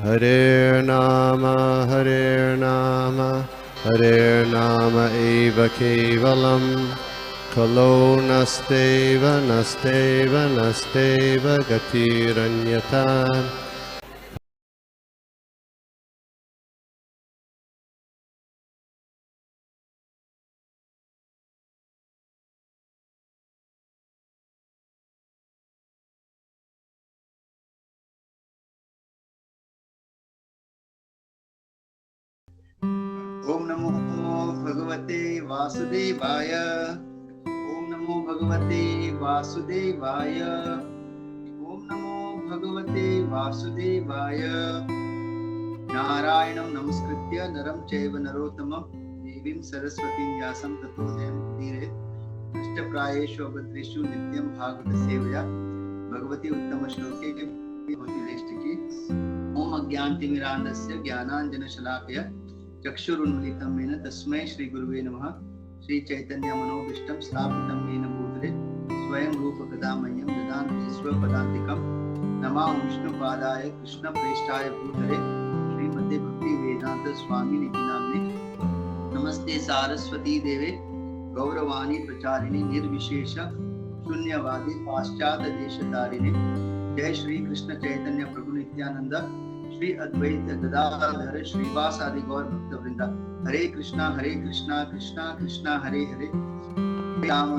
Hare Nama Hare Nama eva kevalam Kalo nasteva nasteva nasteva gatiranyata. ओम नमो भगवते वासुदेवाय। ओम नमो भगवते वासुदेवाय। ओम नमो भगवते वासुदेवाय। नारायणं नमस्कृत्य नरं चैव नरोत्तमं देवीं सरस्वतीं व्यासं ततो जयमुदीरयेत्। नष्टप्रायेषु अभद्रेषु नित्यं भागवत सेवया भगवती उत्तम श्लोके भगवती नैष्ठिकी। ओम अज्ञानतिमिरान्धस्य ज्ञानाञ्जनशलाकया चक्षुरुन्मिलितं येन तस्मै श्री गुरुवे नमः। श्री चैतन्य मनोभीष्टं स्थापितं येन भूतले स्वयं रूप कदा मह्यं ददाति स्वपदान्तिकं। नमामि विष्णुपादाय कृष्णप्रेष्ठाय भूतले श्रीमते भक्ति वेदांत स्वामिनिति नाम्ने। नमस्ते सारस्वती देवे गौरवाणी प्रचारिणे निर्विशेष शून्यवादी पाश्चात्य देशतारिणे। जय श्री कृष्ण चैतन्य प्रभु नित्यानंद श्री अद्वैत गदाधर श्रीवासादि गौर भक्त वृंदा। हरे कृष्णा कृष्णा कृष्णा हरे हरे राम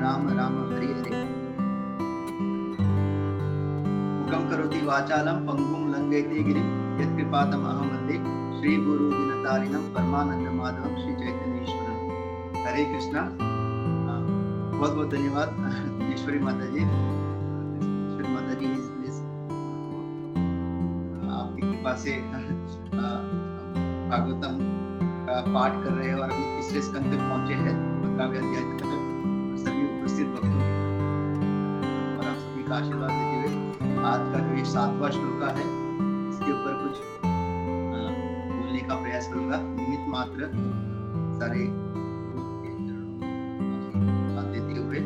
राम हरे हरे। मुखं करोति वाचालं पंगुं लंघयते गिरिं यत्कृपातमहं वन्दे श्री गुरु दिनतारिणं परमानंद माधवं श्री चैतन्येश्वरं। हरे कृष्णा। बहुत बहुत धन्यवाद ईश्वरी माता जी। ईश्वरी माता जी आपकी कृपा से भागवतम का पाठ कर रहे हैं और अभी तीसरे स्कंद तक पहुंचे हैं, 15वें अध्याय तक। सभी उपस्थित भक्तों और आप सभी का आशीर्वाद देते हुए आज का जो ये 7वां श्लोक है इसके ऊपर कुछ बोलने का प्रयास करूंगा। निमित्त मात्र सारे देते हुए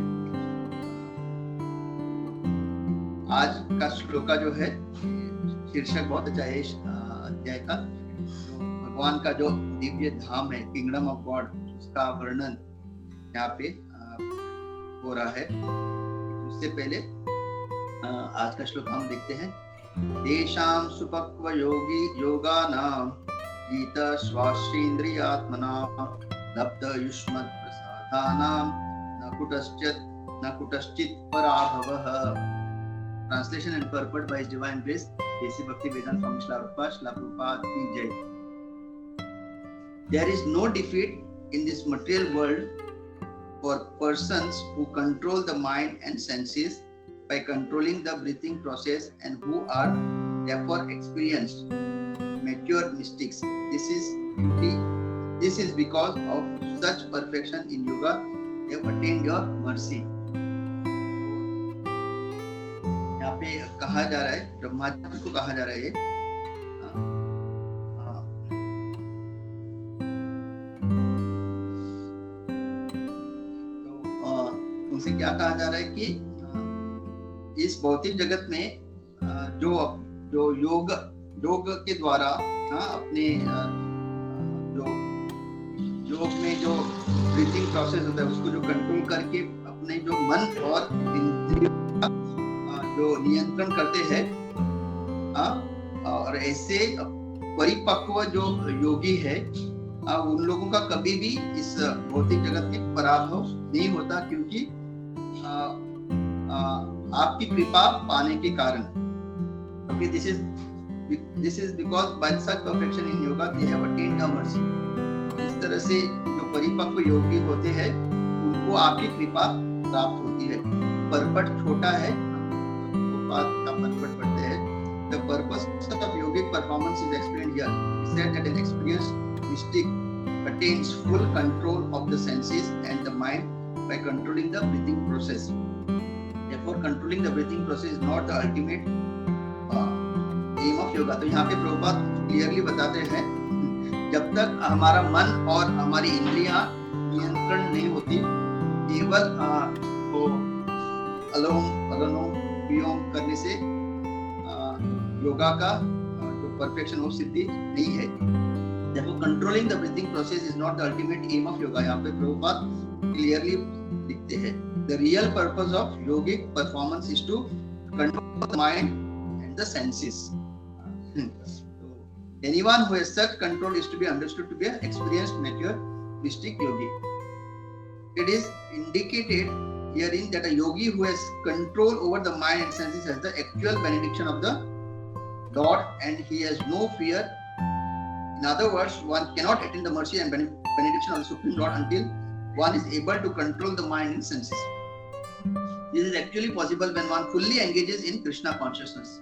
आज का श्लोक जो है शीर्षक बहुत अच्छा है अध्याय का। भगवान का जो दिव्य धाम है किंगडम ऑफ गॉड उसका वर्णन यहाँ पे हो रहा है। उससे पहले आज का श्लोक हम देखते हैं। तेषां सुपक्व योगानां गीत स्वाश्रीन्द्रियात्मनां लब्ध युष्मत् प्रसादानां न कुतश्चित् पराभवः। Translation and purport by His Divine Grace, A.C. Bhaktivedanta Swami Srila Prabhupada ki Jai. There is no defeat in this material world for persons who control the mind and senses by controlling the breathing process and who are therefore experienced mature mystics. This is because of such perfection in yoga they have attained your mercy. कहा जा रहा है, ब्रह्मा जी को कहा जा रहा है तो उनसे क्या कहा जा रहा है कि इस भौतिक जगत में जो योग के द्वारा अपने जो योग में जो ब्रीथिंग प्रोसेस होता है उसको जो कंट्रोल करके अपने जो मन और इंद्रियों जो नियंत्रण करते हैं और ऐसे परिपक्व जो योगी है उन लोगों का कभी भी इस भौतिक जगत में पराभव नहीं होता, क्योंकि आपकी कृपा पाने के कारण। Okay, this is because by such perfection in yoga they have attained the mercy. इस तरह से जो परिपक्व योगी होते हैं उनको आपकी कृपा प्राप्त होती है। परपट छोटा है, बात का परपट पढ़ते हैं। The purpose of yogic performance is explained here. It said that an experienced mystic attains full control of the senses and the mind by controlling the breathing process. Therefore, controlling the breathing process is not the ultimate aim of yoga. तो यहाँ पे Prabhupada clearly बताते हैं जब तक हमारा मन और हमारी इंद्रियां नियंत्रण नहीं होती, केवल अनुलोम विलोम करने से योगा का जो परफेक्शन और सिद्धि नहीं है। Therefore, controlling the breathing process is not the ultimate aim of yoga. यहाँ पे प्रभुपाद क्लियरली लिखते हैं, the real purpose of yogic performance is to control the mind and the senses. Anyone who has such control is to be understood to be an experienced, mature, mystic yogi. It is indicated herein that a yogi who has control over the mind and senses has the actual benediction of the Lord, and he has no fear. In other words, one cannot attain the mercy and benediction of the Supreme Lord until one is able to control the mind and senses. This is actually possible when one fully engages in Krishna consciousness.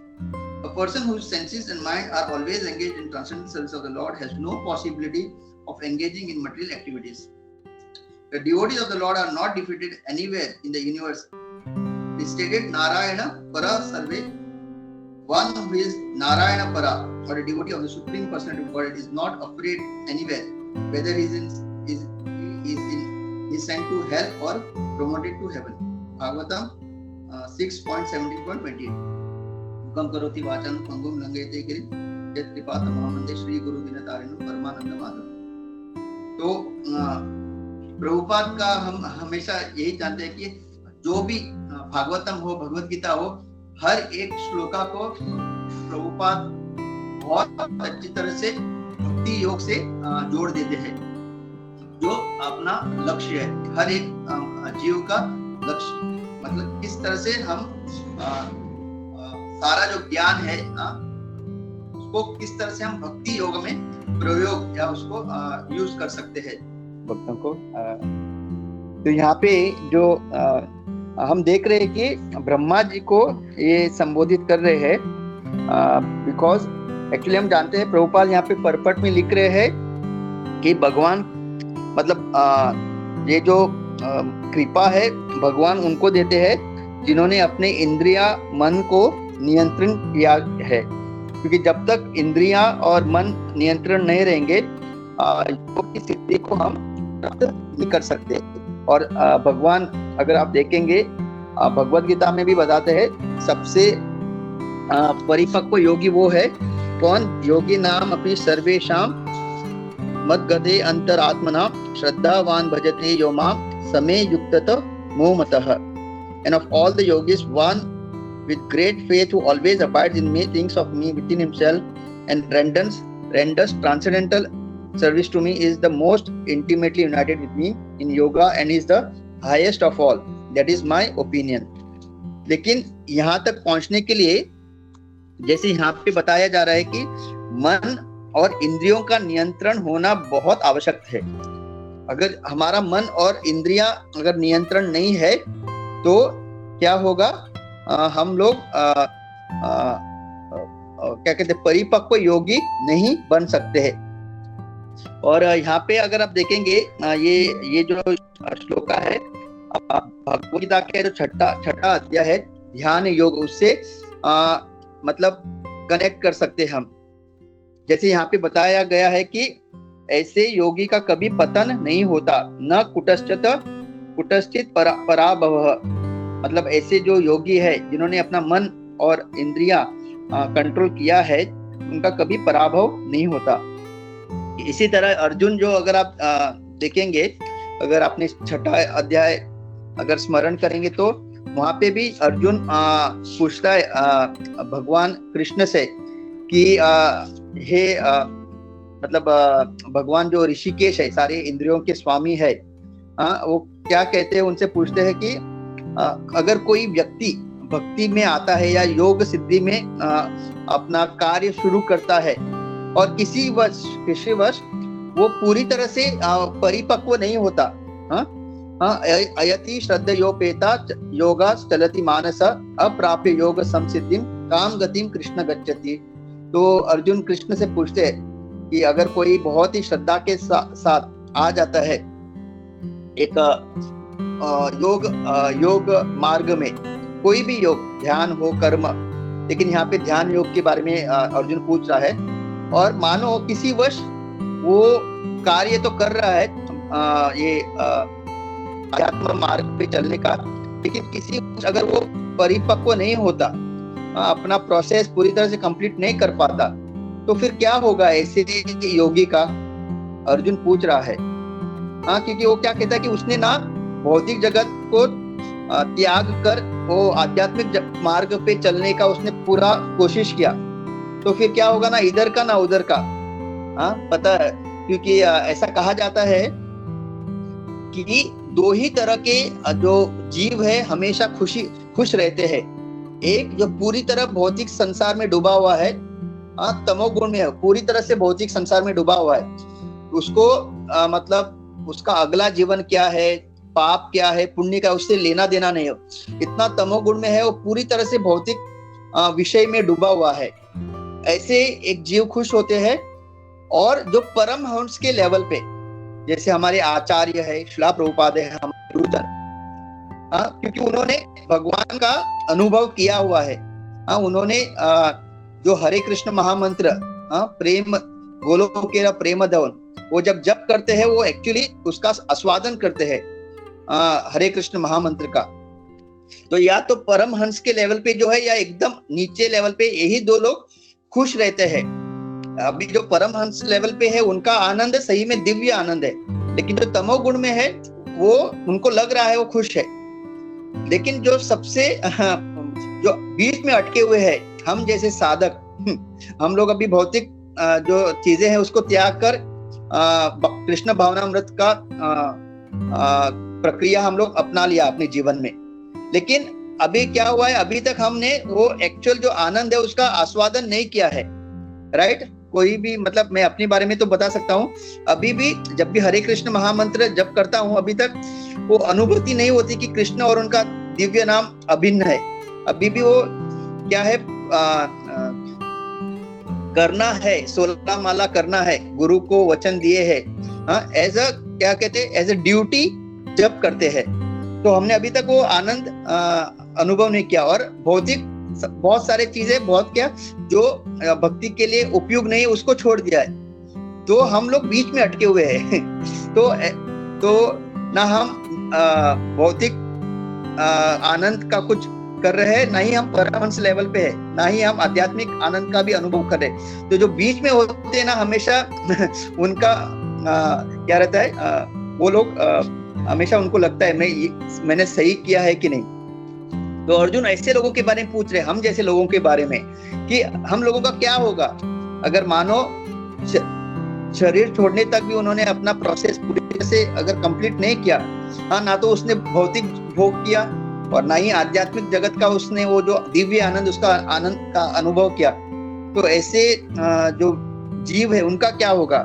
A person whose senses and mind are always engaged in transcendental service of the Lord has no possibility of engaging in material activities. The devotees of the Lord are not defeated anywhere in the universe. It is stated, Narayana Para Sarve. One who is Narayana Para, or a devotee of the Supreme Personality of God, is not afraid anywhere, whether he is sent to hell or promoted to heaven. Bhagavatam 6.17.28. Kam karoti vachan pangum langete girim yat kripata mahamande Shri Guru Dinatarinam Paramananda Madhav. तो प्रभुपाद का हम हमेशा यही जानते हैं कि जो भी भागवतम हो, भगवत गीता हो, हर एक श्लोका को प्रभुपाद बहुत अच्छी तरह से भक्ति योग से जोड़ देते हैं, जो अपना लक्ष्य है। हर एक जीव का लक्ष्य, मतलब किस तरह से हम सारा जो ज्ञान है उसको किस तरह से हम भक्ति योग में प्रयोग या उसको यूज कर सकते हैं भक्तों को। तो यहाँ पे जो हम देख रहे हैं कि ब्रह्मा जी को ये संबोधित कर रहे हैं, बिकॉज एक्चुअली हम जानते हैं प्रभुपाद यहाँ पे परपट में लिख रहे हैं कि भगवान मतलब ये जो कृपा है भगवान उनको देते हैं जिन्होंने अपने इंद्रिया मन को नियंत्रण किया है, क्योंकि जब तक इंद्रियां और मन नियंत्रण नहीं रहेंगे योग की सिद्धि को हम प्राप्त नहीं कर सकते। और भगवान अगर आप देखेंगे भगवत गीता में भी बताते हैं सबसे परिपक्व योगी वो है कौन? योगी नाम अपनी सर्वेशाम मद्गते अंतरात्मना श्रद्धावान भजते यो माम समे युक्तत मोहमतः। And of all the yogis, one with great faith who always abides in me, thinks of me within himself, and renders transcendental service to me, is the most intimately united with me in yoga and is the highest of all. That is my opinion. लेकिन यहाँ तक पहुँचने के लिए जैसे यहाँ पे बताया जा रहा है कि मन और इंद्रियों का नियंत्रण होना बहुत आवश्यक है। अगर हमारा मन और इंद्रियां अगर नियंत्रण नहीं है तो क्या होगा? हम लोग क्या कहते हैं, परिपक्व योगी नहीं बन सकते हैं। और यहाँ पे अगर आप देखेंगे ये जो श्लोका है भगवद गीता के जो छठा अध्याय है ध्यान योग, उससे मतलब कनेक्ट कर सकते हैं हम। जैसे यहाँ पे बताया गया है कि ऐसे योगी का कभी पतन नहीं होता, न कुटश्चित पराभवः। मतलब ऐसे जो योगी है जिन्होंने अपना मन और इंद्रियां कंट्रोल किया है उनका कभी पराभव नहीं होता। इसी तरह अर्जुन जो अगर आप देखेंगे, अगर आपने छठा अध्याय अगर स्मरण करेंगे तो वहां पे भी अर्जुन पूछता है भगवान कृष्ण से कि हे मतलब भगवान जो ऋषिकेश है, सारे इंद्रियों के स्वामी है, वो क्या कहते हैं, उनसे पूछते हैं कि अगर कोई व्यक्ति भक्ति में आता है या योग सिद्धि में अपना कार्य शुरू करता है और किसी वर्ष वो पूरी तरह से परिपक्व नहीं होता, अयति श्रद्धयोपेता योगा चलति मानस अप्राप्य योग संसिद्धिम काम गतिम कृष्ण गच्छति। तो अर्जुन कृष्ण से पूछते हैं कि अगर कोई बहुत ही श्रद्धा के साथ आ जाता है एक योग मार्ग में, कोई भी योग, ध्यान हो, कर्म, लेकिन यहाँ पे ध्यान योग के बारे में अर्जुन पूछ रहा है, और मानो किसी वर्ष वो कार्य तो कर रहा है ये आध्यात्म मार्ग पे चलने का, लेकिन किसी अगर वो परिपक्व नहीं होता, अपना प्रोसेस पूरी तरह से कंप्लीट नहीं कर पाता, तो फिर क्या होगा ऐसे योगी का, अर्जुन पूछ रहा है। हाँ, क्योंकि वो क्या कहता है कि उसने ना भौतिक जगत को त्याग कर वो आध्यात्मिक मार्ग पे चलने का उसने पूरा कोशिश किया, तो फिर क्या होगा ना इधर का ना उधर का। हाँ पता है, क्योंकि ऐसा कहा जाता है कि दो ही तरह के जो जीव है हमेशा खुश रहते हैं। एक जो पूरी तरह भौतिक संसार में डूबा हुआ है, तमोगुण में है, पूरी तरह से भौतिक संसार में डूबा हुआ है, उसको मतलब उसका अगला जीवन क्या है, पाप क्या है, पुण्य का, उससे लेना देना नहीं हो, इतना तमोगुण में है, वो पूरी तरह से भौतिक विषय में डूबा हुआ है। ऐसे एक जीव खुश होते हैं। और जो परमहंस के लेवल पे, जैसे हमारे आचार्य है, श्रील प्रभुपाद है, हमारे गुरुजन, क्योंकि उन्होंने भगवान का अनुभव किया हुआ है। उन्होंने जो हरे कृष्ण महामंत्र, प्रेम गोलोकेरा प्रेम धवन, वो जब करते हैं वो एक्चुअली उसका आस्वादन करते हैं हरे कृष्ण महामंत्र का। तो या तो परमहंस के लेवल पे जो है या एकदम नीचे लेवल पे, यही दो लोग खुश रहते हैं। अभी जो परमहंस लेवल पे है उनका आनंद सही में दिव्य आनंद है, लेकिन जो तमोगुण में है वो उनको लग रहा है वो खुश है। लेकिन जो सबसे जो बीच में अटके हुए हैं, हम जैसे साधक, हम लोग अभी भौतिक जो चीजें हैं उसको त्याग कर कृष्ण भावनामृत का प्रक्रिया हम लोग अपना लिया अपने जीवन में। लेकिन अभी क्या हुआ है, अभी तक हमने वो एक्चुअल जो आनंद है उसका आस्वादन नहीं किया है। राइट? कोई भी, मतलब मैं अपने बारे में तो बता सकता हूँ, अभी भी जब भी हरे कृष्ण महामंत्र जब करता हूँ, अभी तक वो अनुभूति नहीं होती कि कृष्ण और उनका दिव्य नाम अभिन्न है। अभी भी वो क्या है, करना है, 16 माला करना है, गुरु को वचन दिए है, एज अ क्या कहते हैं, एज अ ड्यूटी जब करते हैं। तो हमने अभी तक वो आनंद अनुभव नहीं किया। और भौतिक बहुत सारे चीजें, बहुत क्या जो भक्ति के लिए उपयोग नहीं, उसको छोड़ दिया है। तो हम लोग बीच में अटके हुए हैं। तो ना हम भौतिक आनंद का कुछ कर रहे हैं, ना ही हम परमहंस लेवल पे है, ना ही हम आध्यात्मिक आनंद का भी अनुभव कर रहे हैं। तो जो बीच में होते हैं ना, हमेशा उनका क्या रहता है, वो लोग हमेशा उनको लगता है मैंने सही किया है कि नहीं। तो अर्जुन ऐसे लोगों के बारे में पूछ रहे हैं, हम जैसे लोगों के बारे में, कि हम लोगों का क्या होगा अगर मानो शरीर छोड़ने तक भी उन्होंने अपना प्रोसेस पूरी तरह से अगर कंप्लीट नहीं किया, ना तो उसने भौतिक भोग किया और ना ही आध्यात्मिक जगत का उसने वो जो दिव्य आनंद, उसका आनंद का अनुभव किया। तो ऐसे जो जीव है उनका क्या होगा,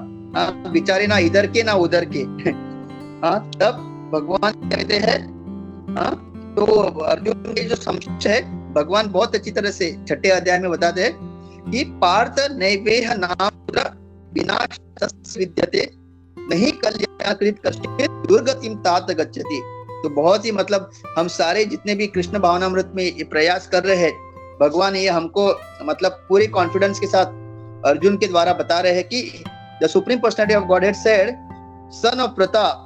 बेचारे ना इधर के ना उधर के। तब भगवान कहते हैं, तो अर्जुन के जो समझ है, भगवान बहुत अच्छी तरह से 6ठे अध्याय में बताते हैं कि पार्थ नैवेह नाम विनाश विद्यते नहीं कल्याणकृत कश्चित् दुर्गतिम तात गच्छति। तो बहुत ही, मतलब हम सारे जितने भी कृष्ण भावनामृत में ये प्रयास कर रहे हैं, भगवान ये हमको मतलब पूरे कॉन्फिडेंस के साथ अर्जुन के द्वारा बता रहे हैं कि the supreme personality of godhead said, son of Pratap,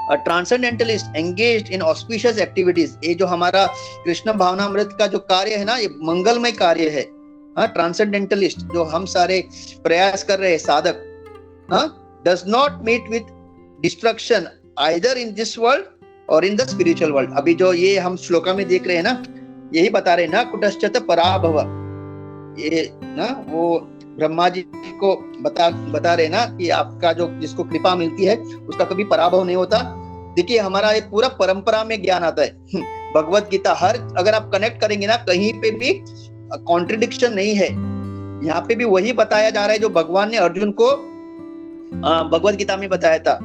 a transcendentalist engaged in auspicious activities। ये जो हमारा कृष्ण भावनामृत का जो कार्य है ना, ये मंगलमय कार्य है। ट्रांसेंडेंटलिस्ट जो हम सारे प्रयास कर रहे हैं साधक, does not meet with destruction either in this world or in the spiritual world। अभी जो ये हम श्लोका में देख रहे हैं ना, यही बता रहे हैं ना, कुटश्चत पराभव, ये ना वो ब्रह्मा जी को बता रहे ना कि आपका जो जिसको कृपा मिलती है उसका कभी पराभव नहीं होता। देखिए हमारा एक पूरा परंपरा में ज्ञान आता है, भगवत गीता, हर अगर आप कनेक्ट करेंगे ना, कहीं पे भी कॉन्ट्रडिक्शन नहीं है। यहाँ पे भी वही बताया जा रहा है जो भगवान ने अर्जुन को भगवत गीता में बताया था।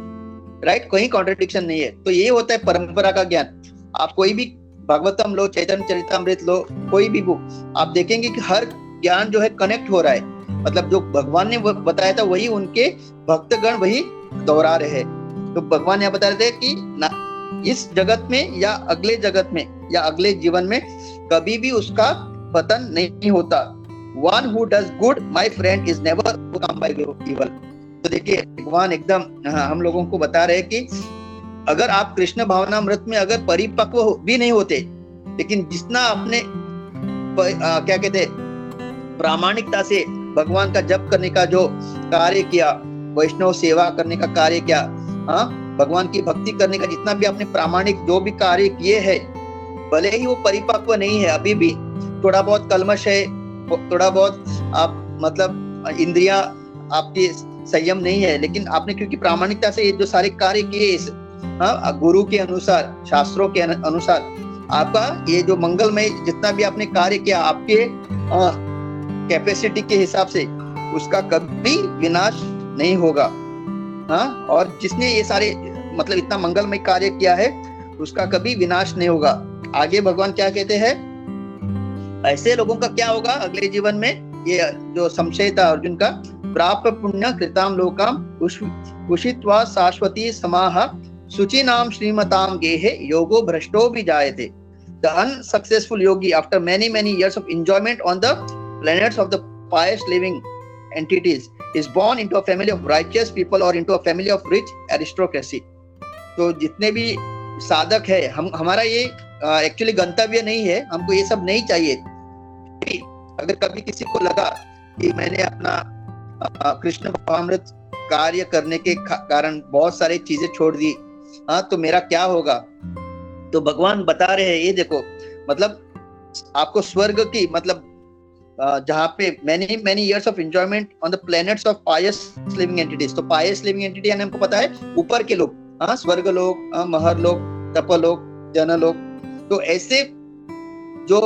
राइट? कहीं कॉन्ट्रडिक्शन नहीं है। तो ये होता है परंपरा का ज्ञान। आप कोई भी भागवतम लो, चैतन्य चरितामृत लो, कोई भी बुक, आप देखेंगे कि हर ज्ञान जो है कनेक्ट हो रहा है। मतलब जो भगवान ने बताया था वही उनके भक्तगण वही दोहरा रहे हैं। तो भगवान यहाँ बता रहे थे कि ना इस जगत में या अगले जगत में या अगले जीवन में कभी भी उसका पतन नहीं होता। One who does good, my friend, is never overcome by evil। तो देखिए भगवान एकदम हम लोगों को बता रहे हैं कि अगर आप कृष्ण भावनामृत में अगर परिपक्व भी नहीं होते, लेकिन जितना अपने क्या कहते प्रामाणिकता से भगवान का जप करने का जो कार्य किया, वैष्णव सेवा करने का कार्य किया, हाँ, भगवान की भक्ति करने का जितना भी आपने प्रामाणिक जो भी कार्य किए हैं, भले ही वो परिपक्व नहीं है, अभी भी थोड़ा बहुत कलमश है, थोड़ा बहुत आप मतलब इंद्रिया आपकी संयम नहीं है, लेकिन आपने क्योंकि प्रामाणिकता से ये जो सारे कार्य किए इस गुरु के अनुसार, शास्त्रों के अनुसार, आपका ये जो मंगलमय जितना भी आपने कार्य किया आपके कैपेसिटी के हिसाब से, उसका कभी विनाश नहीं होगा। हाँ, और जिसने ये सारे मतलब इतना मंगलमय कार्य किया है उसका कभी विनाश नहीं होगा। आगे भगवान क्या कहते हैं, ऐसे लोगों का क्या होगा अगले जीवन में, ये जो संशय था अर्जुन का, प्राप्त पुण्य कृताम लोकाम उषित्वा शाश्वती समाह शुचिनाम श्रीमताम गेहे योगो भ्रष्टो भी जायते। The unsuccessful yogi, after many years of enjoyment on the planets of the pious living entities, is born into a family of righteous people or into a family of rich aristocracy. तो जितने भी साधक है, हमारा ये actually गंतव्य नहीं है, हमको ये सब नहीं चाहिए। अगर कभी किसी को लगा कि मैंने अपना कृष्ण भावामृत कार्य करने के कारण बहुत सारी चीजें छोड़ दी, हाँ, तो मेरा क्या होगा, तो भगवान बता रहे हैं, ये देखो, मतलब आपको स्वर्ग की, मतलब जहाँ पे many years of enjoyment on the planets of pious living entities, तो pious living entity यानी हमको पता है ऊपर के लोग, हाँ, स्वर्ग लोग, महर लोग, तपलोक, जनलोक, तो ऐसे जो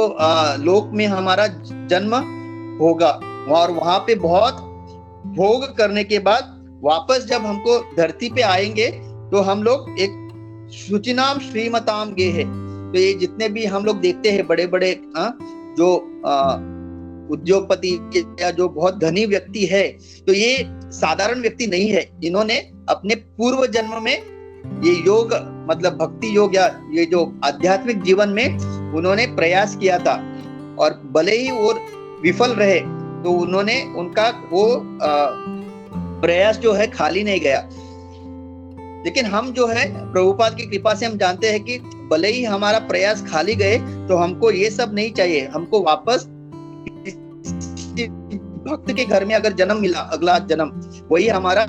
लोक में हमारा जन्म होगा, और वहां पे बहुत भोग करने के बाद वापस जब हमको धरती पे आएंगे तो हम लोग एक शुचिनाम श्रीमताम गे है। तो ये जितने भी हम लोग देखते हैं बड़े बड़े जो उद्योगपति या जो बहुत धनी व्यक्ति है, तो ये साधारण व्यक्ति नहीं है। इन्होंने अपने पूर्व जन्म में ये योग मतलब भक्ति योग या ये जो आध्यात्मिक जीवन में उन्होंने प्रयास किया था, और भले ही वो विफल रहे तो उन्होंने उनका वो प्रयास जो है खाली नहीं गया। लेकिन हम जो है प्रभुपाद की कृपा से हम जानते हैं कि भले ही हमारा प्रयास खाली गए तो हमको ये सब नहीं चाहिए। हमको वापस भक्त के घर में अगर जन्म मिला, अगला जन्म, वही हमारा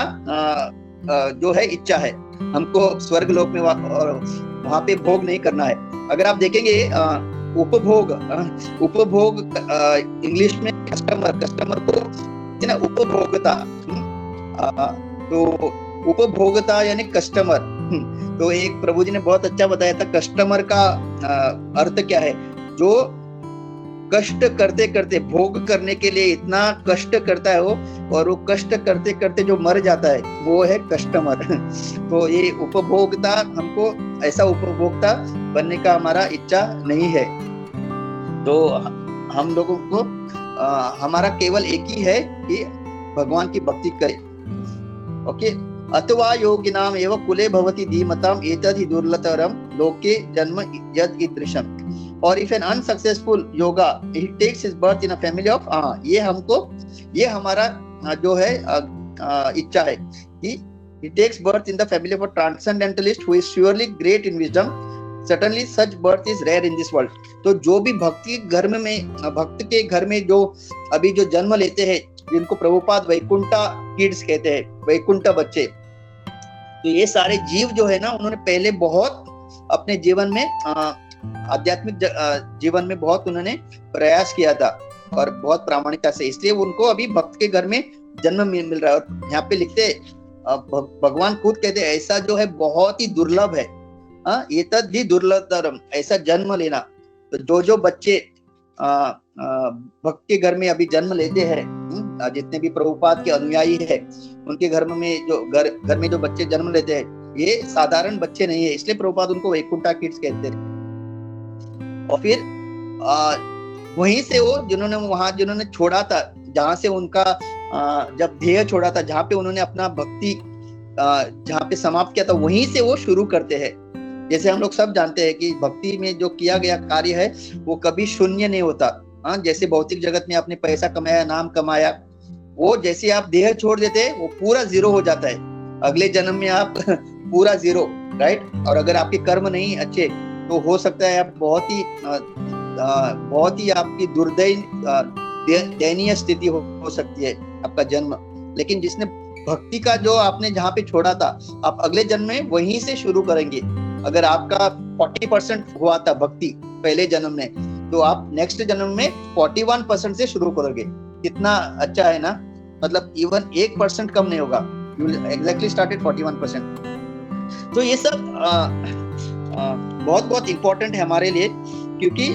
जो है इच्छा है। हमको स्वर्ग लोक में वहां पे भोग नहीं करना है। अगर आप देखेंगे उपभोग इंग्लिश में कस्टमर को ना उपभोक्ता, तो उपभोक्ता यानी कस्टमर। तो एक प्रभु जी ने बहुत अच्छा बताया था, कस्टमर का अर्थ क्या है, जो कष्ट करते करते भोग करने के लिए इतना कष्ट करता है वो, और वो कष्ट करते करते जो मर जाता है वो है कस्टमर। तो ये उपभोक्ता, हमको ऐसा उपभोक्ता बनने का हमारा इच्छा नहीं है। तो हम लोगों को हमारा केवल एक ही है कि भगवान की भक्ति करें। ओके, अथवा योगिनाम एव कुले भवति धीमताम एतद्धि दुर्लभतरम लोके जन्म यद ईदृशम। और if an unsuccessful yoga he takes his birth in a family of, ये हमारा जो है इच्छा है कि he takes birth in the family of a transcendentalist who is surely great in wisdom. Certainly such birth is rare in this world. तो जो भी भक्त के घर में जो अभी जो जन्म लेते हैं, जिनको प्रभुपाद वैकुंठा किड्स कहते हैं, वैकुंठ बच्चे, तो ये सारे जीव जो है ना, उन्होंने पहले बहुत अपने जीवन में आध्यात्मिक जीवन में बहुत उन्होंने प्रयास किया था और बहुत प्रामाणिकता से, इसलिए उनको अभी भक्त के घर में जन्म मिल रहा है। और यहाँ पे लिखते भगवान खुद कहते हैं ऐसा जो है बहुत ही दुर्लभ है, ये तद्धि दुर्लभतरम, ऐसा जन्म लेना। तो जो बच्चे भक्त के घर में अभी जन्म लेते हैं, जितने भी प्रभुपाद के अनुयायी है, उनके घर में घर में जो बच्चे जन्म लेते हैं, ये साधारण बच्चे नहीं है, इसलिए प्रभुपाद उनको वैकुंठा किड्स कहते हैं। और फिर वहीं से वो जिन्होंने छोड़ा था, जहां से उनका जब ध्येय छोड़ा था, जहां पे उन्होंने अपना भक्ति जहां पे समाप्त किया था, वहीं से वो शुरू करते हैं। जैसे हम लोग सब जानते हैं कि भक्ति में जो किया गया कार्य है वो कभी शून्य नहीं होता। जैसे भौतिक जगत में आपने पैसा कमाया, नाम कमाया, वो जैसे आप देह छोड़ देते हैं वो पूरा जीरो हो जाता है। अगले जन्म में आप पूरा जीरो, राइट। और अगर आपके कर्म नहीं अच्छे तो हो सकता है आप बहुत ही आपकी दयनीय स्थिति हो सकती है आपका जन्म। लेकिन जिसने भक्ति का जो आपने जहाँ पे छोड़ा था, आप अगले जन्म में वहीं से शुरू करेंगे। अगर आपका 40% हुआ था भक्ति पहले जन्म में, तो आप नेक्स्ट जन्म में 41% से शुरू करोगे। कितना अच्छा है ना, मतलब इवन 1% कम नहीं होगा, यू विल एग्जैक्टली स्टार्टेड 41%। तो ये सब बहुत बहुत इम्पोर्टेंट है हमारे लिए, क्योंकि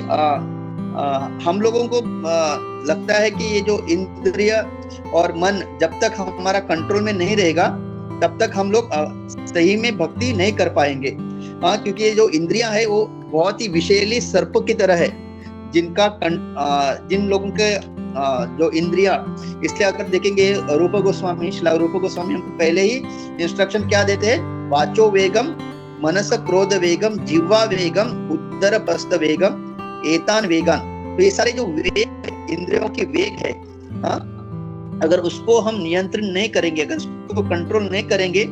हम लोगों को लगता है कि ये जो इंद्रिय और मन जब तक हमारा कंट्रोल में नहीं रहेगा, तब तक हम लोग सही में भक्ति नहीं कर पाएंगे। क्योंकि ये जो इंद्रियां है वो बहुत ही विषैली सर्प की तरह है, जिन लोगों के जो इंद्रिया, इसलिए अगर देखेंगे रूप गोस्वामी, श्रील रूप गोस्वामी हमको पहले ही इंस्ट्रक्शन क्या देते हैं, वाचो वेगम, मनस क्रोध वेगम, जिह्वा वेगम, उदर पस्त वेगम, एतान वेगान। तो ये सारे जो वेग, इंद्रियों के वेग है, अगर उसको हम नियंत्रण नहीं करेंगे, अगर उसको कंट्रोल नहीं करेंगे,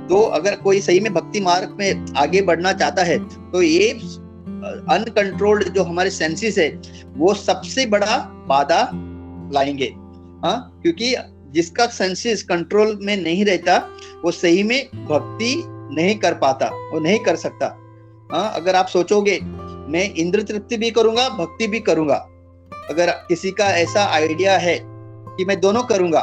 तो अगर कोई सही में भक्ति मार्ग में आगे बढ़ना चाहता है, तो ये अनकंट्रोल्ड जो हमारे सेंसेस है वो सबसे बड़ा बाधा लाएंगे। क्योंकि जिसका सेंसेस कंट्रोल में नहीं रहता, वो सही में भक्ति नहीं कर पाता, वो नहीं कर सकता। अगर आप सोचोगे मैं इंद्र तृप्ति भी करूंगा, भक्ति भी करूंगा, अगर किसी का ऐसा आइडिया है कि मैं दोनों करूंगा,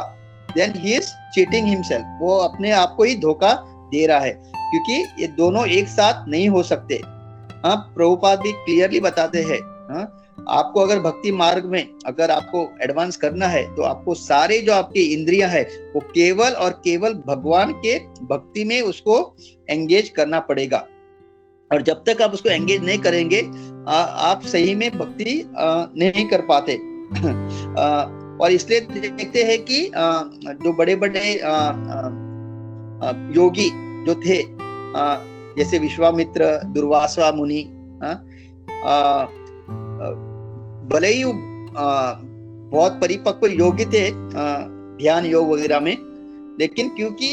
then he is cheating himself, वो अपने आप को ही धोखा दे रहा है, क्योंकि ये दोनों एक साथ नहीं हो सकते। प्रभुपाद भी क्लियरली बताते हैं, आपको अगर भक्ति मार्ग में अगर आपको एडवांस करना है, तो आपको सारे जो आपके इंद्रियां है वो केवल और केवल भगवान के भक्ति में उसको एंगेज करना पड़ेगा। और जब तक आप उसको एंगेज नहीं करेंगे, आप सही में भक्ति नहीं कर पाते। और इसलिए देखते हैं कि जो बड़े बड़े योगी जो थे, जैसे विश्वामित्र, दुर्वासा मुनि, भले ही बहुत परिपक्व योगी थे ध्यान योग वगैरह में, लेकिन क्योंकि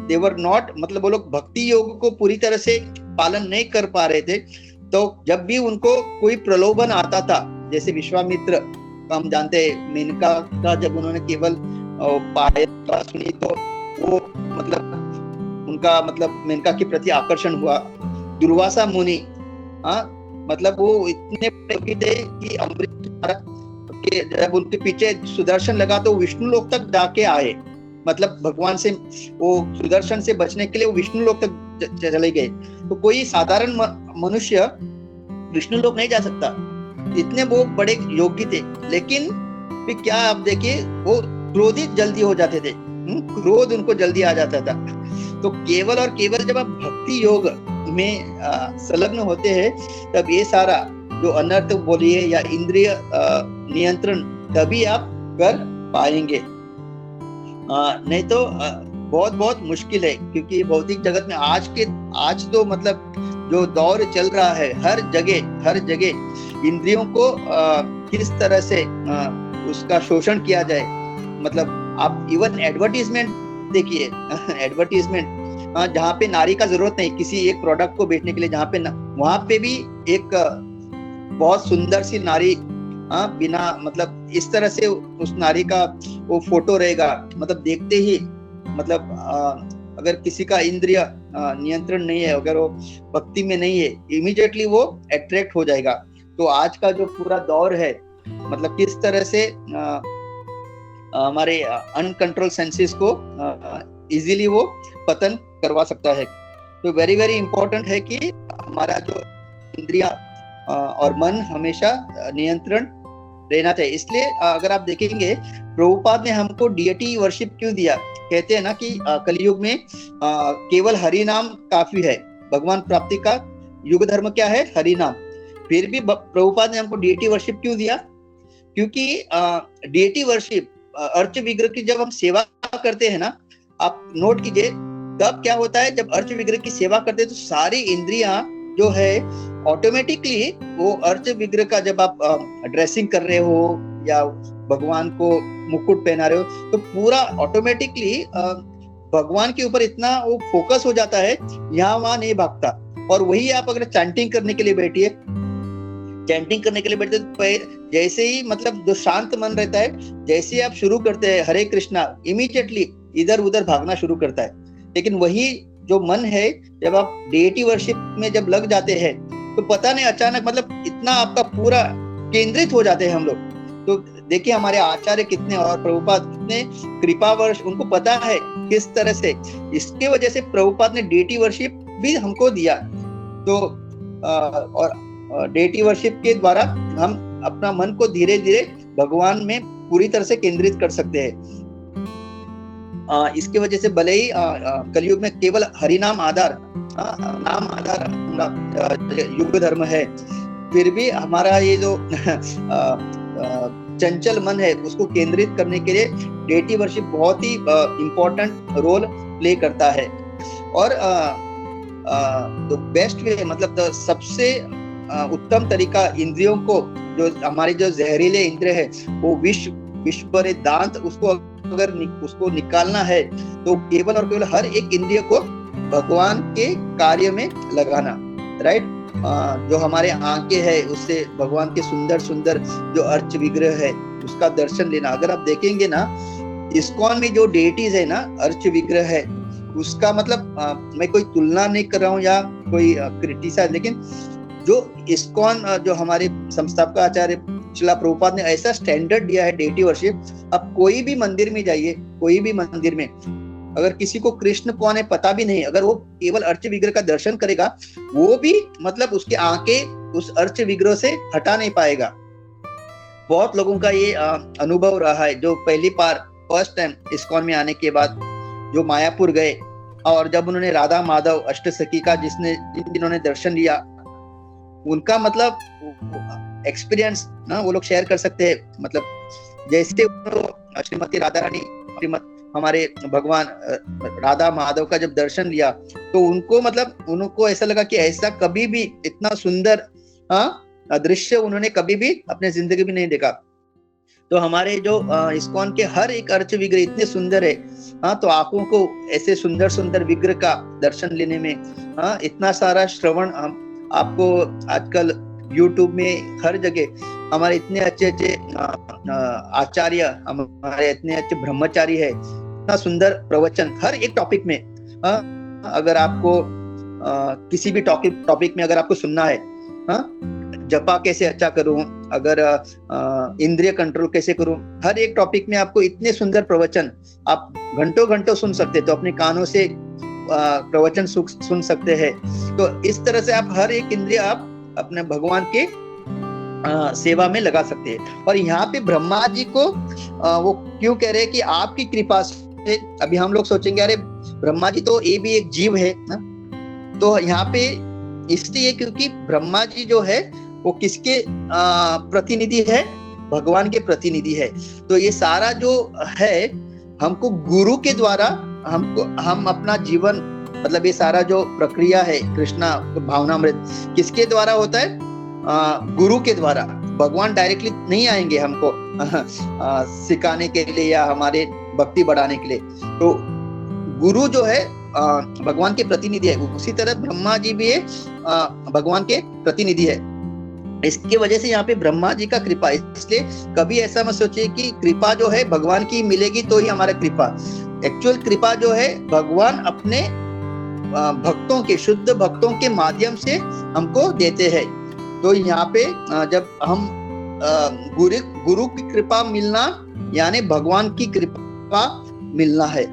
they were not, मतलब वो लोग भक्ति योग को पूरी तरह से पालन नहीं कर पा रहे थे, तो जब भी उनको कोई प्रलोभन आता था, जैसे विश्वामित्र हम जानते हैं, मेनका का जब उन्होंने केवल पायल सुनी, तो वो मतलब उनका मतलब मेनका के प्रति आकर्षण हुआ। दुर्वासा मुनि मतलब वो इतने थे कि अमृत के जब उनके पीछे सुदर्शन लगा तो विष्णु लोक तक जाके आए, मतलब भगवान से वो सुदर्शन से बचने के लिए वो विष्णु लोक तक चले गए। तो कोई साधारण मनुष्य विष्णु लोक नहीं जा सकता, इतने वो बड़े योगी थे। लेकिन फिर क्या आप देखिए, वो क्रोधित जल्दी हो जाते थे, क्रोध उनको जल्दी आ जाता था। तो केवल और केवल जब आप भक्ति योग में संलग्न होते हैं, तब ये सारा जो अनर्थ बोलिए या इंद्रिय नियंत्रण तभी आप कर पाएंगे, नहीं तो बहुत बहुत मुश्किल है। क्योंकि भौतिक जगत में आज तो मतलब जो दौर चल रहा है, हर जगह इंद्रियों को किस तरह से उसका शोषण किया जाए। मतलब आप इवन एडवर्टीजमेंट देखिए, एडवर्टीजमेंट जहाँ पे नारी का जरूरत नहीं किसी एक प्रोडक्ट को बेचने के लिए, जहाँ पे वहां पे भी एक बहुत सुंदर सी नारी बिना मतलब इस तरह से उस नारी का वो फोटो रहेगा, मतलब देखते ही मतलब अगर किसी का इंद्रिय नियंत्रण नहीं है, अगर वो भक्ति में नहीं है, इमीडिएटली वो अट्रैक्ट हो जाएगा। तो आज का जो पूरा दौर है, मतलब किस तरह से हमारे अनकंट्रोल सेंसेस को इजीली वो पतन करवा सकता है। तो वेरी वेरी इंपॉर्टेंट है कि हमारा जो इंद्रिया और मन हमेशा नियंत्रण रहना चाहिए। इसलिए अगर आप देखेंगे, प्रभुपाद ने हमको डीएटी वर्शिप क्यों दिया? कहते हैं ना कि कलयुग में केवल हरि नाम काफी है, भगवान प्राप्ति का युग धर्म क्या है? हरि नाम। फिर भी प्रभुपाद ने हमको डीएटी वर्शिप क्यों दिया? क्योंकि डीएटी वर्शिप, अर्च विग्रह की जब हम सेवा करते हैं ना, आप नोट कीजिए, तब क्या होता है, जब अर्च विग्रह की सेवा करते हैं तो सारी इंद्रियां जो है ऑटोमेटिकली वो अर्च विग्रह का, जब आप ड्रेसिंग कर रहे हो या भगवान को मुकुट पहना रहे हो, तो पूरा ऑटोमेटिकली भगवान के ऊपर इतना वो फोकस हो जाता है, यहाँ वहां नहीं भागता। और वही आप अगर चैंटिंग करने के लिए बैठिए, चैंटिंग करने के लिए बैठते तो जैसे ही मतलब जो शांत मन रहता है, जैसे ही आप शुरू करते हैं हरे कृष्णा, इमीडिएटली इधर उधर भागना शुरू करता है। लेकिन वही जो मन है, जब आप डेटी वर्शिप में जब लग जाते हैं तो पता नहीं अचानक मतलब इतना आपका पूरा केंद्रित हो जाते हैं हम लोग। तो देखिए हमारे आचार्य कितने और प्रभुपाद कितने कृपावर्ष, उनको पता है किस तरह से, इसके वजह से प्रभुपाद ने डेटी वर्शिप भी हमको दिया। तो और डेटी वर्शिप के द्वारा हम अपना मन को धीरे धीरे भगवान में पूरी तरह से केंद्रित कर सकते हैं। इसके वजह से भले ही कलयुग में केवल हरिनाम आधार नाम आधार युग धर्म है, फिर भी हमारा ये जो चंचल मन है उसको केंद्रित करने के लिए डेटी वर्शिप बहुत ही इम्पोर्टेंट रोल प्ले करता है। और तो बेस्ट वे मतलब सबसे उत्तम तरीका इंद्रियों को, जो हमारे जो जहरीले इंद्रिय है वो विष पर दांत, उसको अगर उसको निकालना है तो केवल और केवल हर एक इंद्रिय को भगवान के कार्य में लगाना, राइट। जो हमारे आंखें है उससे भगवान के सुंदर सुंदर जो अर्च विग्रह है उसका दर्शन लेना। अगर आप देखेंगे ना इस्कॉन में जो डेटीज है ना, अर्च विग्रह है उसका मतलब मैं कोई तुलना नहीं कर रहा हूँ या कोई क्रिटिसाइज, लेकिन जो इस्कॉन जो हमारे संस्थापक आचार्य श्रील प्रभुपाद ने ऐसा स्टैंडर्ड दिया है डेटी वर्शिप। अब कोई भी मंदिर में जाइए, कोई भी मंदिर में अगर किसी को कृष्ण कौन है पता भी नहीं, अगर वो केवल अर्च विग्रह का दर्शन करेगा, वो भी मतलब उसके आंखें उस अर्च विग्रह से हटा नहीं पाएगा। बहुत लोगों का ये अनुभव रहा है, जो पहली बार फर्स्ट टाइम इस्कॉन में आने के बाद जो मायापुर गए और जब उन्होंने राधा माधव अष्टसखी का जिन्होंने दर्शन लिया, उनका मतलब एक्सपीरियंस ना वो लोग शेयर कर सकते हैं। मतलब जैसे श्रीमती राधा रानी, हमारे भगवान राधा माधव का जब दर्शन लिया तो उनको ऐसा लगा कि ऐसा कभी भी इतना सुंदर दृश्य उन्होंने कभी भी अपने जिंदगी में नहीं देखा। तो हमारे जो इस्कॉन के हर एक अर्च विग्रह इतने सुंदर है, तो आंखों को ऐसे सुंदर सुंदर विग्रह का दर्शन लेने में इतना सारा श्रवण आपको आजकल YouTube में हर जगह हमारे इतने अच्छे अच्छे आचार्य, हमारे इतने अच्छे ब्रह्मचारी है, इतना सुंदर प्रवचन हर एक टॉपिक में। अगर आपको किसी भी टॉपिक में अगर आपको सुनना है, जपा कैसे अच्छा करूं, अगर इंद्रिय कंट्रोल कैसे करूं, हर एक टॉपिक में आपको इतने सुंदर प्रवचन आप घंटों घंटों सुन सकते हैं। तो अपने कानों से प्रवचन सुन सकते हैं। तो इस तरह से आप हर एक इंद्रिय आप अपने भगवान के सेवा में लगा सकते हैं। और यहाँ पे ब्रह्मा जी को वो क्यों कह रहे हैं कि आपकी कृपा से, अभी हम लोग सोचेंगे अरे ब्रह्मा जी तो ये भी एक जीव है ना, तो यहाँ पे इसलिए क्योंकि ब्रह्मा जी जो है वो किसके प्रतिनिधि है, भगवान के प्रतिनिधि है। तो ये सारा जो है हमको गुरु के द्वारा हम अपना जीवन, मतलब ये सारा जो प्रक्रिया है कृष्णा भावनामृत किसके द्वारा होता है, गुरु के द्वारा। भगवान डायरेक्टली नहीं आएंगे हमको सिखाने के लिए या हमारे भक्ति बढ़ाने के लिए। तो गुरु जो है भगवान के प्रतिनिधि है, उसी तरह ब्रह्मा जी भी भगवान के प्रतिनिधि है। इसके वजह से यहाँ पे ब्रह्मा जी का कृपा, इसलिए कभी ऐसा मत सोचिए कि कृपा जो है भगवान की मिलेगी तो ही हमारा कृपा। एक्चुअल कृपा जो है भगवान अपने भक्तों के, शुद्ध भक्तों के माध्यम से हमको देते हैं। तो यहाँ पे जब हम गुरु की कृपा मिलना यानी भगवान की कृपा मिलना है।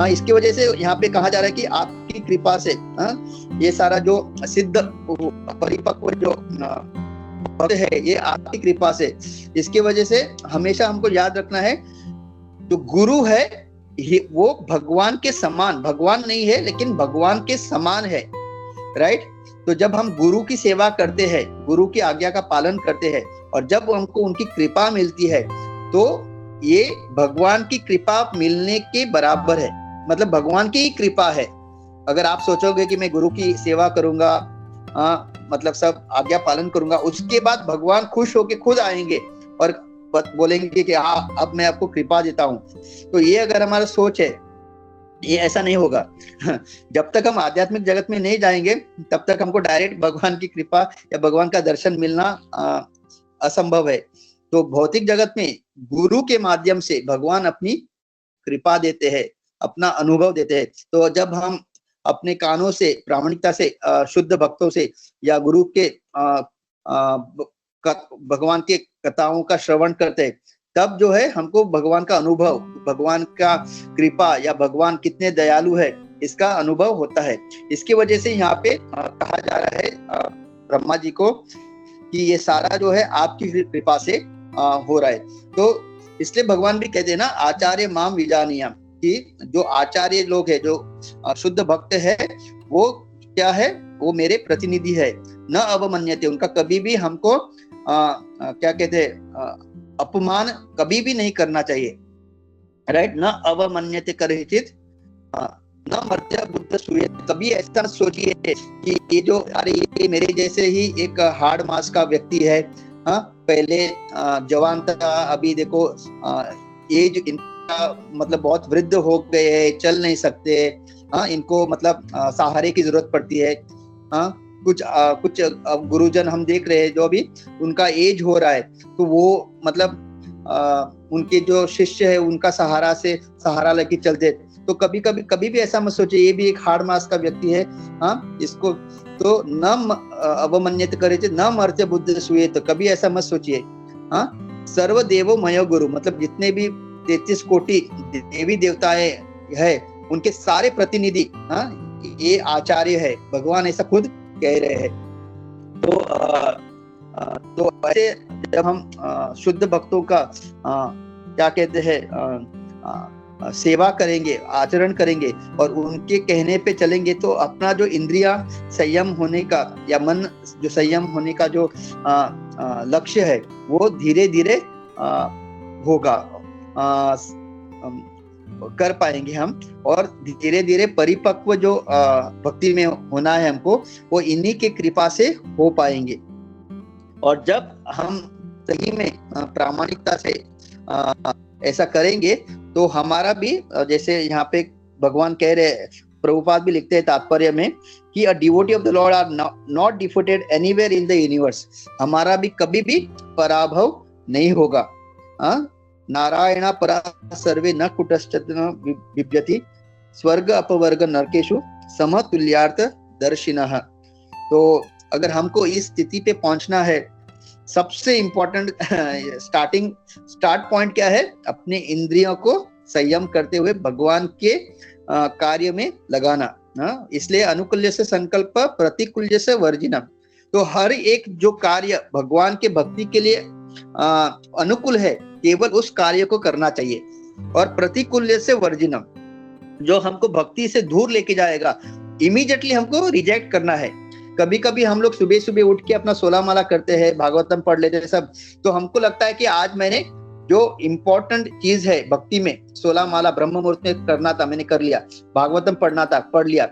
इसकी वजह से यहाँ पे कहा जा रहा है कि आपकी कृपा से ये सारा जो सिद्ध परिपक्व जो है ये आपकी कृपा से। इसकी वजह से हमेशा हमको याद रखना है जो गुरु है वो भगवान के समान, भगवान नहीं है लेकिन भगवान के समान है, राइट। तो जब हम गुरु की सेवा करते हैं, गुरु की आज्ञा का पालन करते हैं और जब हमको उनकी कृपा मिलती है तो ये भगवान की कृपा मिलने के बराबर है, मतलब भगवान की कृपा है। अगर आप सोचोगे कि मैं गुरु की सेवा करूंगा, मतलब सब आज्ञा पालन करूंगा, उसके बाद भगवान खुश होके खुद आएंगे और बोलेंगे कि हाँ अब मैं आपको कृपा देता हूँ, तो ये अगर हमारा सोच है ये ऐसा नहीं होगा। जब तक हम आध्यात्मिक जगत में नहीं जाएंगे तब तक हमको डायरेक्ट भगवान की कृपा या भगवान का दर्शन मिलना असंभव है। तो भौतिक जगत में गुरु के माध्यम से भगवान अपनी कृपा देते हैं, अपना अनुभव देते हैं। तो जब हम अपने कानों से प्रामाणिकता से शुद्ध भक्तों से या गुरु के भगवान के कथाओं का श्रवण करते हैं, तब जो है हमको भगवान का अनुभव, भगवान का कृपा या भगवान कितने दयालु है इसका अनुभव होता है। इसकी वजह से यहाँ पे कहा जा रहा है ब्रह्मा जी को कि ये सारा जो है आपकी कृपा से हो रहा है। तो इसलिए भगवान भी कहते हैं ना, आचार्य माम विजानीयम, कि जो आचार्य लोग है, जो शुद्ध भक्त है, वो क्या है, वो मेरे प्रतिनिधि है। न अवमन्यते, उनका कभी भी हमको क्या कहते हैं, अपमान कभी भी नहीं करना चाहिए, राइट। न अवमन्यते करहिचित न मर्त्य बुद्ध सूये, कभी ऐसा सोचिए कि ये जो, अरे ये मेरे जैसे ही एक हार्ड मास का व्यक्ति है, पहले जवान था, अभी देखो एज इनका मतलब बहुत वृद्ध हो गए हैं, चल नहीं सकते, इनको मतलब सहारे की जरूरत पड़ती है। कुछ गुरुजन हम देख रहे हैं जो अभी उनका एज हो रहा है, तो वो मतलब उनके जो शिष्य है उनका सहारा लेके चलते। तो कभी भी ऐसा मत सोचिए ये भी एक हार्ड मास का व्यक्ति है, इसको तो न अवमन्यत करे, न मर्त्य बुद्ध सूये, तो कभी ऐसा मत सोचिए। सर्वदेवो मयो गुरु, मतलब जितने भी 33 कोटि देवी देवताएं है उनके सारे प्रतिनिधि ये आचार्य है, भगवान ऐसा खुद कह रहे हैं। तो ऐसे जब हम शुद्ध भक्तों का क्या कहते हैं सेवा करेंगे, आचरण करेंगे और उनके कहने पे चलेंगे, तो अपना जो इंद्रिया संयम होने का या मन जो संयम होने का जो लक्ष्य है वो धीरे धीरे होगा, कर पाएंगे हम, और धीरे धीरे परिपक्व जो भक्ति में होना है हमको, वो इन्हीं के कृपा से हो पाएंगे। और जब हम सही में प्रामाणिकता से ऐसा करेंगे तो हमारा भी, जैसे यहाँ पे भगवान कह रहे हैं, प्रभुपाद भी लिखते हैं तात्पर्य में कि a devotee of the lord are not defeated anywhere in the universe, हमारा भी कभी भी पराभव नहीं होगा। नारायण परा सर्वे न कुटश्चित बिभ्यति, स्वर्ग अपवर्ग नरकेशु समतुल्यार्थ दर्शिनः। तो अगर हमको इस स्थिति पे पहुंचना है, सबसे इंपॉर्टेंट स्टार्ट पॉइंट क्या है, अपने इंद्रियों को संयम करते हुए भगवान के कार्य में लगाना। इसलिए अनुकूल्य से संकल्प प्रतिकूल्य से वर्जिनम, तो हर एक जो कार्य भगवान के भक्ति के लिए अनुकूल है केवल उस कार्य को करना चाहिए, और प्रतिकूल्य से वर्जिनम, जो हमको भक्ति से दूर लेके जाएगा इमीडिएटली हमको रिजेक्ट करना है। कभी कभी हम लोग सुबह सुबह उठ के अपना 16 माला करते हैं, भागवतम पढ़ लेते हैं सब, तो हमको लगता है कि आज मैंने जो इम्पोर्टेंट चीज है भक्ति में, 16 माला ब्रह्म मुहूर्त में करना था मैंने कर लिया, भागवतम पढ़ना था पढ़ लिया,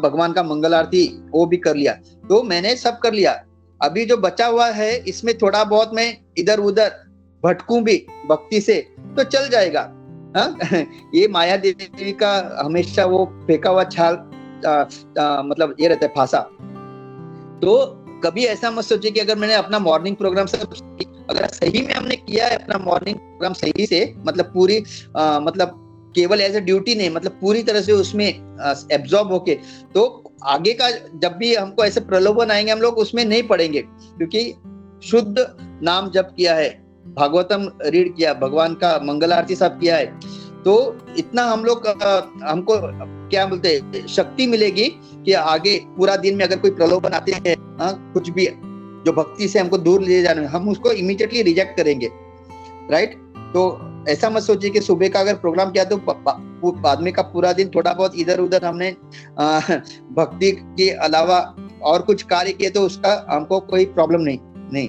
भगवान का मंगल आरती वो भी कर लिया, तो मैंने सब कर लिया। अभी जो बचा हुआ है इसमें थोड़ा बहुत मैं इधर उधर भटकूं भी भक्ति से तो चल जाएगा। ये माया देवी का हमेशा वो फेंका हुआ छाल मतलब ये रहता है फांसा। तो कभी ऐसा मत सोचिए कि अगर मैंने अपना मॉर्निंग प्रोग्राम सब, अगर सही में हमने किया है अपना मॉर्निंग प्रोग्राम सही से, मतलब पूरी मतलब केवल एज ए ड्यूटी नहीं, मतलब पूरी तरह से उसमें एब्जॉर्ब होके, तो आगे का जब भी हमको ऐसे प्रलोभन आएंगे हम लोग उसमें नहीं पड़ेंगे, क्योंकि शुद्ध नाम जप किया है, भागवतम रीड किया, भगवान का मंगल आरती सब किया है, तो इतना हम लोग हमको क्या बोलते हैं शक्ति मिलेगी कि आगे पूरा दिन में अगर कोई प्रलोभन आते हैं कुछ भी जो भक्ति से हमको दूर ले जाने, हम उसको इमीडिएटली रिजेक्ट करेंगे, राइट। तो ऐसा मत सोचिए कि सुबह का अगर प्रोग्राम किया तो बाद में का पूरा दिन थोड़ा बहुत इधर उधर हमने भक्ति के अलावा और कुछ कार्य किए तो उसका हमको कोई प्रॉब्लम नहीं।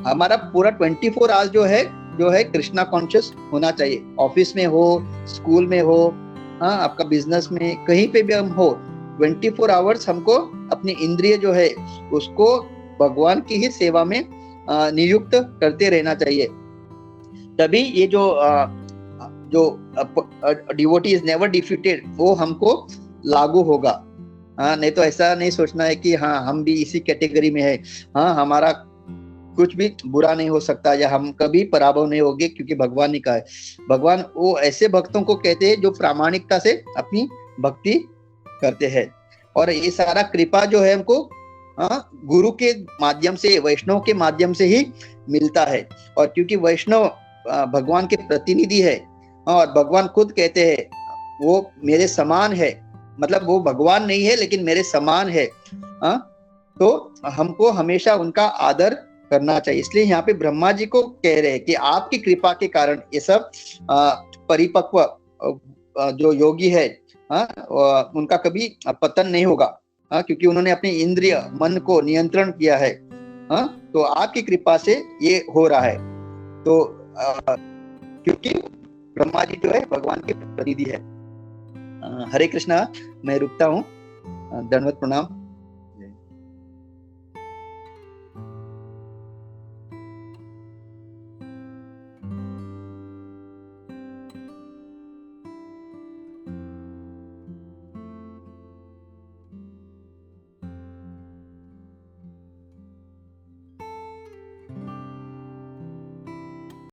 हमारा पूरा 24 आवर्स जो है कृष्णा कॉन्शियस होना चाहिए। ऑफिस में हो, स्कूल में हो, आपका बिजनेस में, कहीं पे भी हम हो, 24 आवर्स हमको अपनी इंद्रिय जो है उसको भगवान की ही सेवा में नियुक्त करते रहना चाहिए। तभी ये जो जो डिवोटी इज नेवर डिफीटेड, वो हमको लागू होगा। हाँ, नहीं तो ऐसा नहीं सोचना है कि हाँ हम भी इसी कैटेगरी में है, हाँ हमारा कुछ भी बुरा नहीं हो सकता या हम कभी पराभव नहीं होंगे, क्योंकि भगवान ने कहा है। भगवान वो ऐसे भक्तों को कहते हैं जो प्रामाणिकता से अपनी भक्ति करते हैं। और ये सारा कृपा जो है हमको गुरु के माध्यम से, वैष्णव के माध्यम से ही मिलता है। और क्योंकि वैष्णव भगवान के प्रतिनिधि है और भगवान खुद कहते हैं वो मेरे समान है, मतलब वो भगवान नहीं है लेकिन मेरे समान है, तो हमको हमेशा उनका आदर करना चाहिए। इसलिए यहाँ पे ब्रह्मा जी को कह रहे हैं कि आपकी कृपा के कारण ये सब परिपक्व जो योगी है उनका कभी पतन नहीं होगा, क्योंकि उन्होंने अपने इंद्रिय मन को नियंत्रण किया है। तो आपकी कृपा से ये हो रहा है। तो क्योंकि ब्रह्मा जी जो है भगवान के प्रतिनिधि है। हरे कृष्णा, मैं रुकता हूँ। दंडवत प्रणाम।